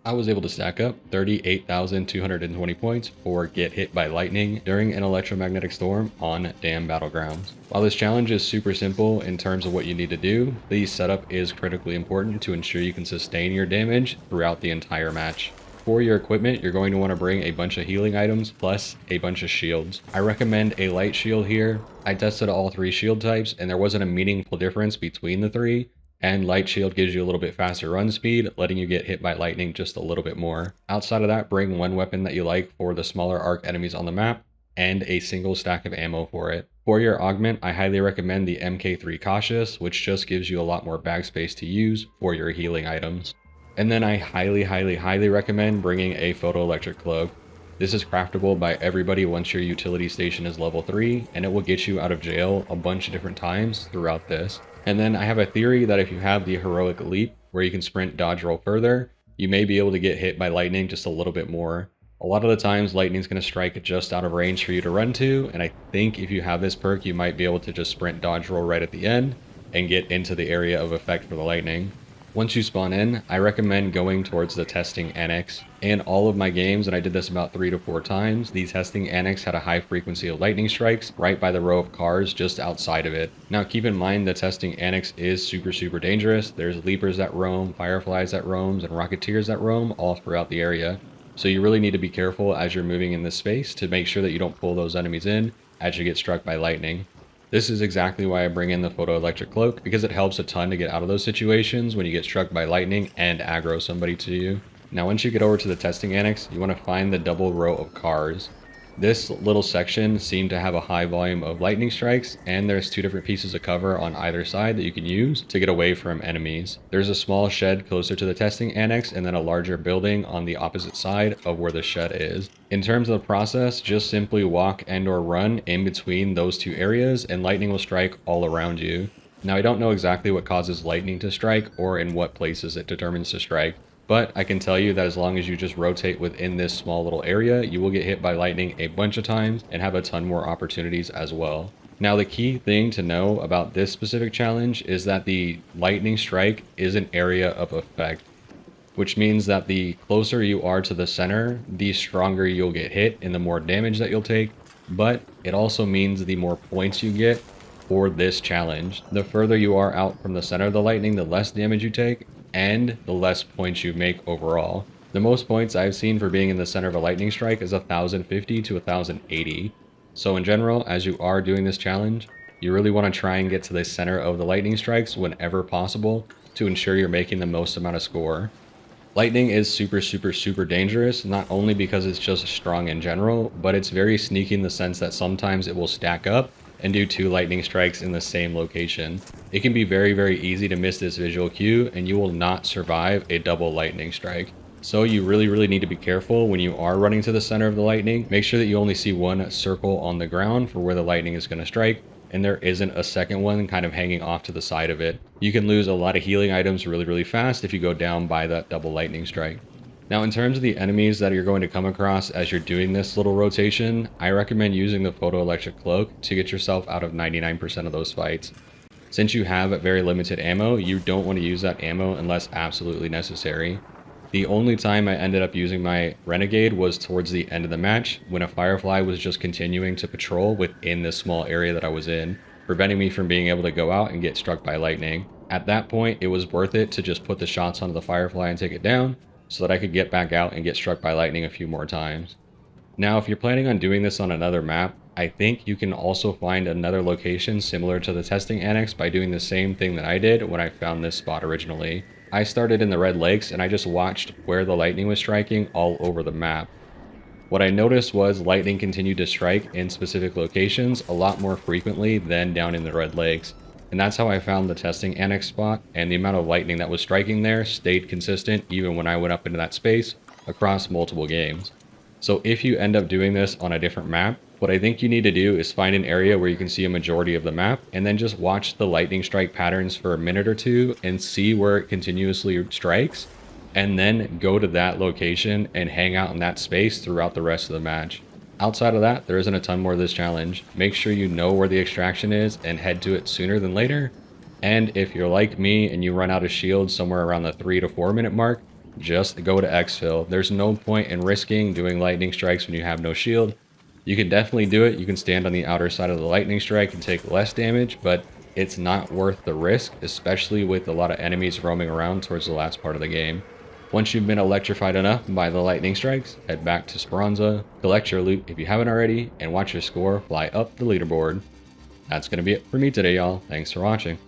I was able to stack up 38,220 points for Get Hit by Lightning during an electromagnetic storm on Dam Battlegrounds. While this challenge is super simple in terms of what you need to do, the setup is critically important to ensure you can sustain your damage throughout the entire match. For your equipment, you're going to want to bring a bunch of healing items plus a bunch of shields. I recommend a light shield here. I tested all three shield types and there wasn't a meaningful difference between the three. And light shield gives you a little bit faster run speed, letting you get hit by lightning just a little bit more. Outside of that, bring one weapon that you like for the smaller arc enemies on the map, and a single stack of ammo for it. For your augment, I highly recommend the MK3 Cautious, which just gives you a lot more bag space to use for your healing items. And then I highly recommend bringing a Photoelectric Cloak. This is craftable by everybody once your utility station is level 3, and it will get you out of jail a bunch of different times throughout this. And then I have a theory that if you have the Heroic Leap, where you can sprint, dodge, roll further, you may be able to get hit by lightning just a little bit more. A lot of the times, lightning's going to strike just out of range for you to run to, and I think if you have this perk, you might be able to just sprint, dodge, roll right at the end, and get into the area of effect for the lightning. Once you spawn in, I recommend going towards the testing annex. In all of my games, and I did this about 3 to 4 times, the testing annex had a high frequency of lightning strikes right by the row of cars just outside of it. Now keep in mind the testing annex is super dangerous. There's leapers that roam, fireflies that roams, and rocketeers that roam all throughout the area. So you really need to be careful as you're moving in this space to make sure that you don't pull those enemies in as you get struck by lightning. This is exactly why I bring in the Photoelectric Cloak, because it helps a ton to get out of those situations when you get struck by lightning and aggro somebody to you. Now once you get over to the testing annex, you want to find the double row of cars. This little section seemed to have a high volume of lightning strikes, and there's 2 different pieces of cover on either side that you can use to get away from enemies. There's a small shed closer to the testing annex, and then a larger building on the opposite side of where the shed is. In terms of the process, just simply walk and or run in between those 2 areas, and lightning will strike all around you. Now I don't know exactly what causes lightning to strike or in what places it determines to strike, but I can tell you that as long as you just rotate within this small little area, you will get hit by lightning a bunch of times and have a ton more opportunities as well. Now the key thing to know about this specific challenge is that the lightning strike is an area of effect, which means that the closer you are to the center, the stronger you'll get hit and the more damage that you'll take, but it also means the more points you get for this challenge. The further you are out from the center of the lightning, the less damage you take, and the less points you make overall. The most points I've seen for being in the center of a lightning strike is 1,050 to 1,080. So in general, as you are doing this challenge, you really want to try and get to the center of the lightning strikes whenever possible to ensure you're making the most amount of score. Lightning is super dangerous, not only because it's just strong in general, but it's very sneaky in the sense that sometimes it will stack up and do 2 lightning strikes in the same location. It can be very easy to miss this visual cue, and you will not survive a double lightning strike. So you really need to be careful when you are running to the center of the lightning. Make sure that you only see 1 circle on the ground for where the lightning is going to strike, and there isn't a second one kind of hanging off to the side of it. You can lose a lot of healing items really fast if you go down by that double lightning strike. Now in terms of the enemies that you're going to come across as you're doing this little rotation, I recommend using the Photoelectric Cloak to get yourself out of 99% of those fights. Since you have very limited ammo, you don't want to use that ammo unless absolutely necessary. The only time I ended up using my Renegade was towards the end of the match, when a Firefly was just continuing to patrol within this small area that I was in, preventing me from being able to go out and get struck by lightning. At that point, it was worth it to just put the shots onto the Firefly and take it down, so that I could get back out and get struck by lightning a few more times. Now, if you're planning on doing this on another map, I think you can also find another location similar to the testing annex by doing the same thing that I did when I found this spot originally. I started in the Red Lakes and I just watched where the lightning was striking all over the map. What I noticed was lightning continued to strike in specific locations a lot more frequently than down in the Red Lakes. And that's how I found the testing annex spot, and the amount of lightning that was striking there stayed consistent even when I went up into that space across multiple games. So if you end up doing this on a different map, what I think you need to do is find an area where you can see a majority of the map, and then just watch the lightning strike patterns for a minute or 2 and see where it continuously strikes, and then go to that location and hang out in that space throughout the rest of the match. Outside of that, there isn't a ton more of this challenge. Make sure you know where the extraction is and head to it sooner than later. And if you're like me and you run out of shields somewhere around the 3 to 4 minute mark, just go to exfil. There's no point in risking doing lightning strikes when you have no shield. You can definitely do it. You can stand on the outer side of the lightning strike and take less damage, but it's not worth the risk, especially with a lot of enemies roaming around towards the last part of the game. Once you've been electrified enough by the lightning strikes, head back to Speranza, collect your loot if you haven't already, and watch your score fly up the leaderboard. That's going to be it for me today, y'all. Thanks for watching.